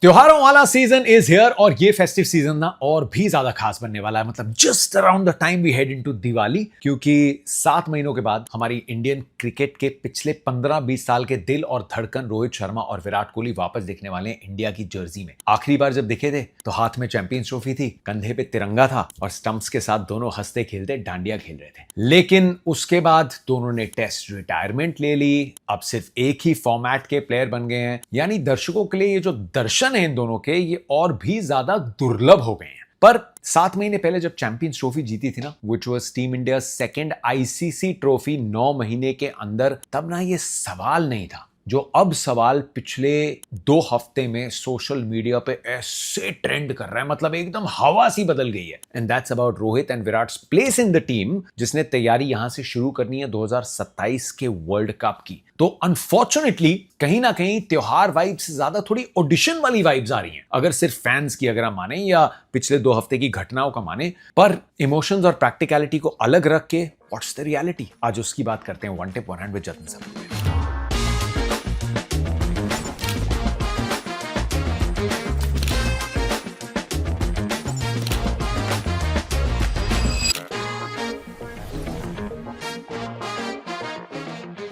त्योहारों वाला season is here और ये फेस्टिव सीजन ना और भी ज्यादा खास बनने वाला है। मतलब just around the time we head into Diwali, क्योंकि 7 महीनों के बाद हमारी इंडियन क्रिकेट के पिछले 15-20 साल के दिल और धड़कन रोहित शर्मा और विराट कोहली वापस दिखने वाले हैं इंडिया की जर्सी में। आखिरी बार जब दिखे थे तो हाथ में चैंपियंस ट्रॉफी थी, कंधे पे तिरंगा था और स्टंप्स के साथ दोनों हंसते खेलते डांडिया खेल रहे थे। लेकिन उसके बाद दोनों ने टेस्ट रिटायरमेंट ले ली, अब सिर्फ एक ही फॉर्मेट के प्लेयर बन गए हैं। यानी दर्शकों के लिए ये जो दर्शन है इन दोनों के, ये और भी ज्यादा दुर्लभ हो गए हैं। पर 7 महीने पहले जब चैंपियंस ट्रॉफी जीती थी ना, which was team India second ICC trophy 9 महीने के अंदर, तब ना ये सवाल नहीं था जो अब सवाल पिछले 2 हफ्ते में सोशल मीडिया पे ऐसे ट्रेंड कर रहा है। मतलब एकदम हवा सी बदल गई है। And that's about Rohit and Virat's place in the team, जिसने तैयारी यहां से शुरू करनी है 2027 के वर्ल्ड कप की। तो अनफॉर्चुनेटली कहीं ना कहीं त्योहार वाइब्स से ज्यादा थोड़ी ऑडिशन वाली वाइब्स आ रही हैं, अगर सिर्फ फैंस की अगर हम माने या पिछले 2 हफ्ते की घटनाओं का माने। पर इमोशंस और प्रैक्टिकलिटी को अलग रख के व्हाट्स द रियलिटी, आज उसकी बात करते हैं one tip one hand with Jatin sir.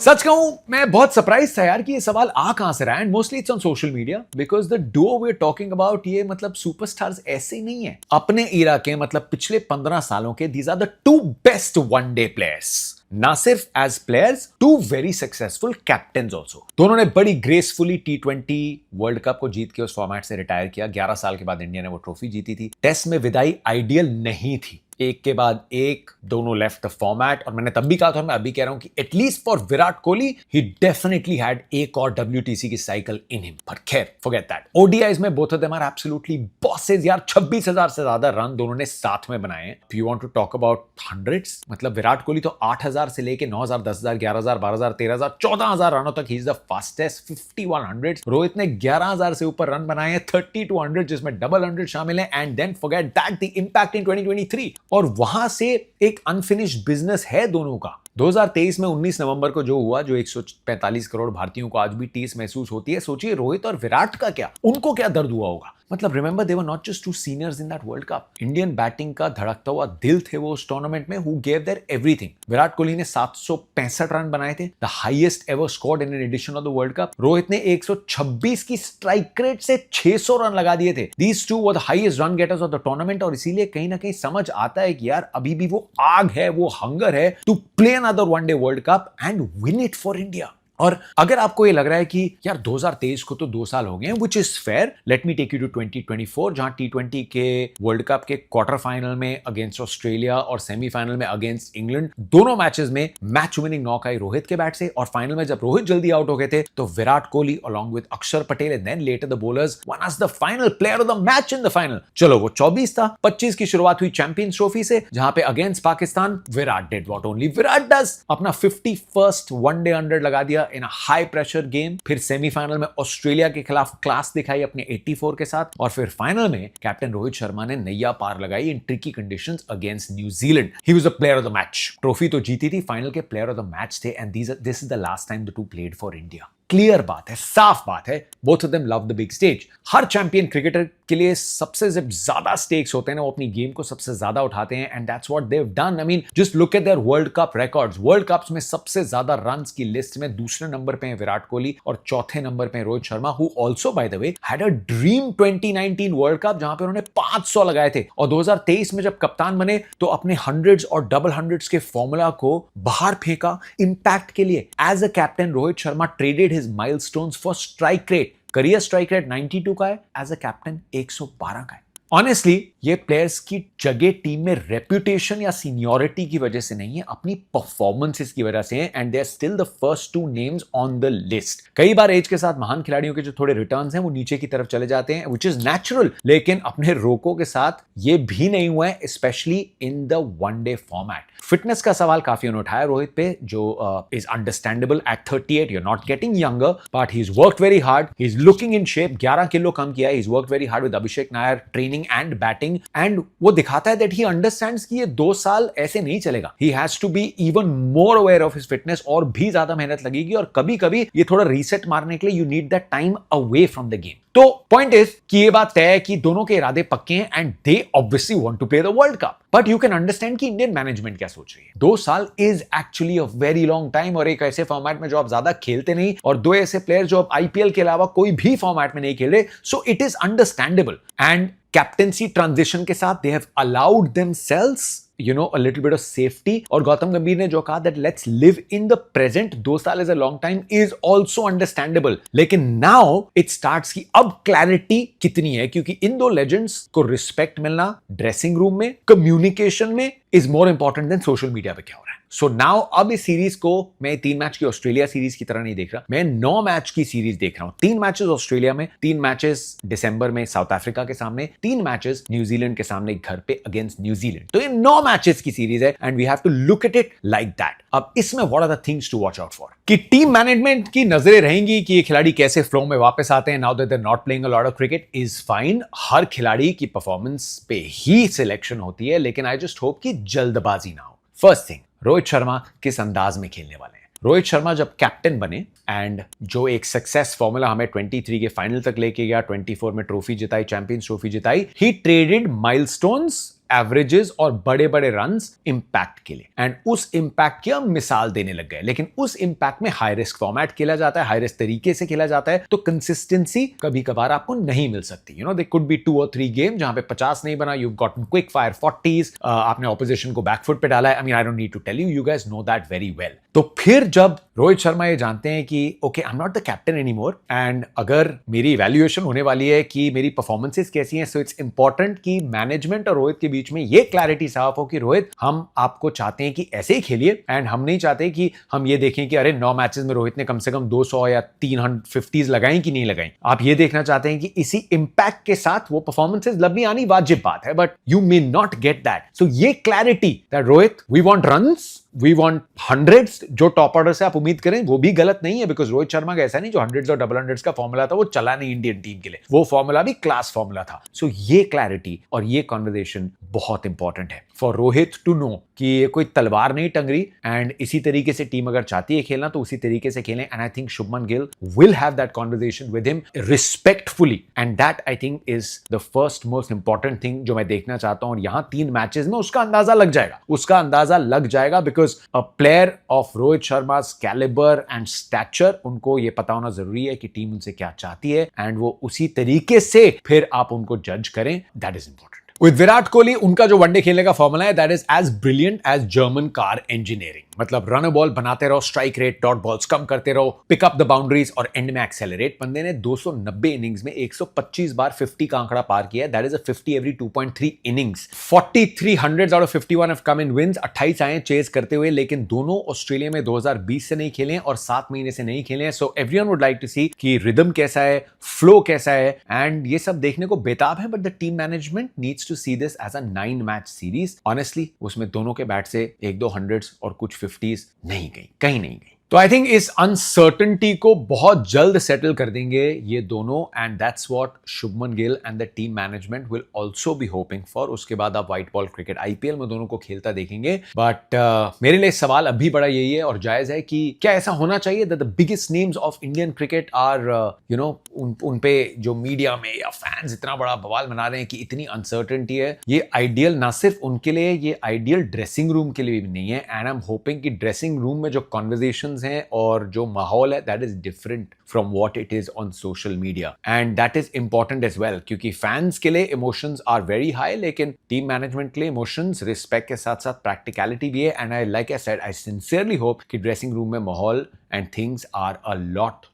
सच कहूं मैं बहुत सरप्राइज था यार कि ये सवाल आ कहां से रहा है। And mostly it's on social media because the duo we are talking about, ये मतलब सुपरस्टार्स ऐसे ही नहीं है अपने इरा के, मतलब पिछले 15 सालों के। These are the 2 best one day players, ना सिर्फ as players, 2 very successful captains also. दोनों ने बड़ी ग्रेसफुली T20 वर्ल्ड कप को जीत के उस फॉर्मेट से रिटायर किया। 11 साल के बाद इंडिया ने वो ट्रॉफी जीती थी। टेस्ट में विदाई आइडियल नहीं थी, एक के बाद एक दोनों लेफ्ट द फॉर्मेट। और मैंने तब भी कहा था, मैं अभी कह रहा हूं कि एटलीस्ट फॉर विराट कोहली ही डेफिनेटली हैड एक और WTC की साइकिल इन हिम। पर खैर फॉरगेट दैट। ओडीआईज में both of them are absolutely bosses यार। 26,000 से ज्यादा रन दोनों ने साथ में बनाए हैं। If you want to talk about hundreds, मतलब विराट कोहली तो 8,000 से लेके 9,000, 10,000, 11,000, 12,000, 13,000, 14,000 रनों तक he is the fastest 5100। Rohit ने 11,000 से ऊपर रन बनाए हैं, 3200 जिसमें डबल 100 शामिल है। And then forget that the impact in 2023, और वहां से एक अनफिनिश्ड बिजनेस है दोनों का। 2023 में 19 नवंबर को जो हुआ, जो 145 करोड़ भारतीयों को आज भी टीस महसूस होती है। सोचिए रोहित और विराट का क्या, उनको क्या दर्द हुआ होगा। मतलब remember they were not just 2 seniors in that world cup. Indian batting का धड़कता हुआ दिल थे वो उस टूर्नामेंट में, who gave their everything. Virat Kohli ने 765 रन बनाए थे, the highest ever scored in an edition of the world cup. Rohit ने 126 की स्ट्राइक रेट से 600 रन लगा दिए थे। These 2 were the highest run getters of the tournament. और इसीलिए कहीं ना कहीं समझ आता है कि यार अभी भी वो आग है, वो हंगर है to play another one day world cup and win it for India. और अगर आपको ये लग रहा है कि यार 2023 को तो 2 साल हो गए हैं, which is fair, let me take you to 2024, जहां T20 के वर्ल्ड कप के क्वार्टर फाइनल में अगेंस्ट ऑस्ट्रेलिया और सेमीफाइनल में अगेंस्ट इंग्लैंड, दोनों मैचेस में मैच विनिंग नॉक आई रोहित के बैट से। और फाइनल में जब रोहित जल्दी आउट हो गए थे तो Virat Kohli along with Axar Patel and then later the bowlers won us the final player of the match in the final. चलो वो 24 था। 25 की शुरुआत हुई चैंपियंस ट्रॉफी से, जहां पे against Pakistan Virat did what only Virat does, अपना 51st वनडे 100 लगा दिया इन अ हाई प्रेशर गेम। फिर सेमीफाइनल में ऑस्ट्रेलिया के खिलाफ क्लास दिखाई अपने 84 के साथ। और फिर फाइनल में कैप्टन रोहित शर्मा ने नैया पार लगाई in tricky conditions against New Zealand. He was the player of the match. Trophy तो जीती थी, फाइनल के प्लेयर ऑफ द मैच थे। And this is the last time the 2 played for India. Clear बात है, साफ बात है, both of them love the big stage. हर चैंपियन क्रिकेटर के लिए सबसे जब ज्यादा स्टेक्स होते हैं ना, वो अपनी गेम को सबसे ज्यादा उठाते हैं। And that's what they have done. I mean just look at there world cup records. World cups में सबसे ज्यादा रन्स की लिस्ट में दूसरे नंबर पे है विराट कोहली और चौथे नंबर पे Rohit Sharma, who also by the way had a dream 2019 world cup, जहां पे उन्होंने 500 लगाए थे। और 2023 में जब कप्तान बने तो अपने हंड्रेड्स और डबल हंड्रेड्स के फॉर्मूला को बाहर फेंका इंपैक्ट के लिए। As a captain Rohit Sharma traded his milestones for strike rate. Career strike rate 92 का है, एज अ कैप्टन 112 का है। ऑनेस्टली ये प्लेयर्स की जगह टीम में रेप्यूटेशन या सीनियोरिटी की वजह से नहीं है, अपनी परफॉर्मेंसेस की वजह से है। And they are still the first 2 names on the list. कई बार एज के साथ महान खिलाड़ियों के जो थोड़े रिटर्न्स हैं वो नीचे की तरफ चले जाते हैं, विच इज नेचुरल। लेकिन अपने रोको के साथ ये भी नहीं हुआ है, specially in the one day format. Fitness का सवाल काफी उठाया रोहित पे, जो is understandable at 38। You are not getting younger, but he is worked very hard, he is looking in shape. 11 kilo कम किया, he is worked very hard with Abhishek Nayar, training bowling and batting, and वो दिखाता है that he understands कि ये 2 साल ऐसे नहीं चलेगा. He has to be even more aware of his fitness, और भी ज्यादा मेहनत लगेगी, और कभी-कभी ये थोड़ा रीसेट मारने के लिए you need that time away from the game. तो पॉइंट इज कि ये बात तय है कि दोनों के इरादे पक्के हैं and they obviously want to play the world cup, but you can understand कि इंडियन मैनेजमेंट क्या सोच रही है. 2 साल is actually a very long time, और एक ऐसे फॉर्मेट में जो आप ज्यादा खेलते नहीं, और 2 ऐसे प्लेयर जो अब आईपीएल के अलावा कोई भी फॉर्मेट में नहीं खेल रहे, so it is understandable. And captaincy transition के साथ they have allowed themselves a little bit of safety. और गौतम गंभीर ने जो कहा that let's live in the present, 2 साल is a long time, is also understandable. लेकिन now it starts कि अब clarity कितनी है, क्योंकि इन 2 legends को respect मिलना ड्रेसिंग रूम में, कम्युनिकेशन में is more important than social media पे क्या हो रहा है. सो नाउ अब इस सीरीज को मैं 3 मैच की ऑस्ट्रेलिया सीरीज की तरह नहीं देख रहा, मैं 9 मैच की सीरीज देख रहा हूं. 3 मैचेस ऑस्ट्रेलिया में, 3 मैचेस दिसंबर में साउथ अफ्रीका के सामने, 3 मैचेस न्यूजीलैंड के सामने घर पे अगेंस्ट न्यूजीलैंड. तो ये 9 मैचेस की सीरीज है and we have to look at it like that. अब इसमें what are the things to watch out for, कि टीम मैनेजमेंट की नजरें रहेंगी कि ये खिलाड़ी कैसे फ्लो में वापस आते हैं now that they are not playing a lot of cricket, is fine. हर खिलाड़ी की परफॉर्मेंस पे ही सिलेक्शन होती है, लेकिन आई जस्ट होप कि जल्दबाजी ना हो. फर्स्ट थिंग, रोहित शर्मा किस अंदाज में खेलने वाले हैं. रोहित शर्मा जब कैप्टन बने एंड जो एक सक्सेस फॉर्मूला हमें 23 के फाइनल तक लेके गया, 24 में ट्रॉफी जिताई, चैंपियंस ट्रॉफी जिताई, ही ट्रेडेड माइलस्टोन्स, एवरेजेस और बड़े बड़े रन्स इंपैक्ट के लिए, एंड उस इंपैक्ट की हम मिसाल देने लग गए. लेकिन उस इंपैक्ट में हाई रिस्क फॉर्मेट खेला जाता है, हाई रिस्क तरीके से खेला जाता है, तो कंसिस्टेंसी कभी कभार आपको नहीं मिल सकती. दे कुड बी 2 और 3 गेम जहां पे 50 नहीं बना, you got quick fire 40s, आपने ऑपोजिशन को बैकफुट पे डाला है. I don't need to tell you, you guys know that very well. तो फिर जब रोहित शर्मा ये जानते हैं कि okay I am not the captain anymore, and अगर मेरी इवैल्यूएशन होने वाली है कि मेरी परफॉर्मेंसेस कैसी हैं, सो इट्स इंपॉर्टेंट कि मैनेजमेंट और रोहित के बीच में ये क्लैरिटी साफ हो कि रोहित, हम आपको चाहते हैं कि ऐसे ही खेलिए, एंड हम नहीं चाहते कि हम ये देखें कि अरे 9 मैचेस में रोहित ने कम से कम 200 या 350 लगाई कि नहीं लगाई. आप ये देखना चाहते हैं कि इसी इंपैक्ट के साथ वो परफॉर्मेंसेस लंबी आनी वाजिब बात है, but you may not get that. So ये clarity that Rohit, we want runs, we want hundreds, जो टॉप ऑर्डर से आप उम्मीद करें वो भी गलत नहीं है, बिकॉज रोहित शर्मा का ऐसा नहीं जो हंड्रेड्स और डबल हंड्रेड्स का फॉर्मूला था वो चला नहीं इंडियन टीम के लिए, वो फॉर्मूला भी क्लास फॉर्मूला था. सो ये क्लैरिटी और ये कॉन्वर्सेशन बहुत इंपॉर्टेंट है फॉर रोहित टू नो कि ये कोई तलवार नहीं टंग रही, एंड इसी तरीके से टीम अगर चाहती है खेलना तो उसी तरीके से खेलें. And I think Shubman Gill will have that conversation with him respectfully, and that I think is the first most important thing जो मैं देखना चाहता हूं. और यहां 3 मैचेस में उसका अंदाजा लग जाएगा, because a player of Rohit Sharma calibre and stature, उनको ये पता होना जरूरी है कि टीम उनसे क्या चाहती है, एंड वो उसी तरीके से फिर आप उनको जज करें. That is important. With Virat Kohli, उनका जो वनडे खेलने का फॉर्मूला है that is as brilliant as German car engineering. मतलब रन अ बॉल बनाते रहो, स्ट्राइक रेट, डॉट बॉल्स कम करते रहो, पिक अप द बाउंड्रीज और एंड में एक्सेलरेट. बंदे ने 290 इनिंग्स में 125 बार 50 का आंकड़ा पार किया है. That is a 50 every 2.3 innings. 43 hundreds out of 51 have come in wins. 28 आए चेज करते हुए, लेकिन दोनों ऑस्ट्रेलिया में 2020 से नहीं खेले हैं और 7 महीने से नहीं खेले हैं. So everyone would like to see कि रिदम कैसा है, फ्लो कैसा है, एंड ये सब देखने को बेताब है. But the team management needs to see this as a 9 match series. Honestly उसमें दोनों के बैट से 1-2 हंड्रेड्स और कुछ 50s नहीं गई, कहीं नहीं गई. तो आई थिंक इस अनसर्टनिटी को बहुत जल्द सेटल कर देंगे ये दोनों, and that's what Shubman Gill and the team management will also be hoping for. उसके बाद आप व्हाइट बॉल क्रिकेट आईपीएल में दोनों को खेलता देखेंगे. बट मेरे लिए सवाल अभी बड़ा यही है और जायज है कि क्या ऐसा होना चाहिए that the biggest names of Indian cricket are उन पे जो मीडिया में या फैंस इतना बड़ा बवाल बना रहे हैं कि इतनी अनसर्टनिटी है. ये आइडियल ना सिर्फ उनके लिए, ये आइडियल ड्रेसिंग रूम के लिए भी नहीं है. एंड आई एम होपिंग कि ड्रेसिंग रूम में जो कॉन्वर्सेशन हैं और जो माहौल है that is different from what it is on social media, and that is important as well, क्योंकि फैंस के लिए इमोशंस आर वेरी हाई, लेकिन टीम मैनेजमेंट के लिए इमोशंस रिस्पेक्ट के साथ साथ प्रैक्टिकलिटी भी है. And I like I said, I sincerely hope कि ड्रेसिंग रूम में माहौल and things are a lot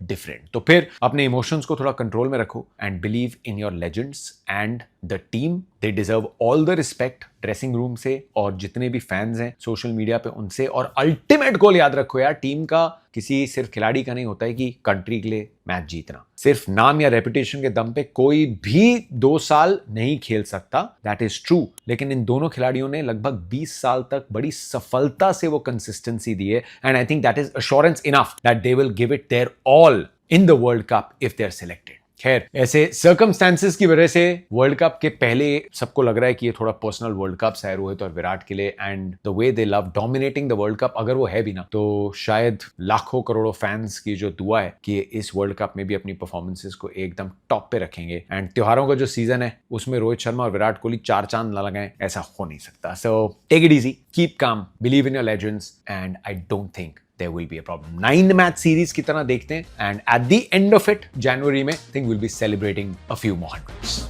different. तो फिर अपने इमोशंस को थोड़ा कंट्रोल में रखो and believe in your legends and the team. They deserve all the respect dressing room से और जितने भी फैंस हैं सोशल मीडिया पे उनसे. और अल्टीमेट गोल याद रखो यार, टीम का किसी सिर्फ खिलाड़ी का नहीं होता है कि कंट्री के लिए मैच जीतना. सिर्फ नाम या रेपुटेशन के दम पे कोई भी 2 साल नहीं खेल सकता, दैट इज ट्रू. लेकिन इन दोनों खिलाड़ियों ने लगभग 20 साल तक बड़ी सफलता से वो कंसिस्टेंसी दी है, and I think that is assurance enough that they will give it their all in the World Cup if they're selected. खैर, ऐसे सर्कमस्टेंसेस की वजह से वर्ल्ड कप के पहले सबको लग रहा है कि ये थोड़ा पर्सनल वर्ल्ड कप है रोहित और विराट के लिए, and the way they love dominating the world cup, अगर वो है भी ना तो शायद लाखों करोड़ों फैंस की जो दुआ है कि इस वर्ल्ड कप में भी अपनी परफॉर्मेंसेस को एकदम टॉप पे रखेंगे। एंड त्योहारों का जो सीजन है उसमें रोहित शर्मा और विराट कोहली 4 चांद ना लगाएं, ऐसा हो नहीं सकता। So take it easy, keep calm, believe in your legends, and I don't think there will be a problem. 9 match series की तरह देखते हैं, and at the end of it, January में, I think we'll be celebrating a few more hundreds.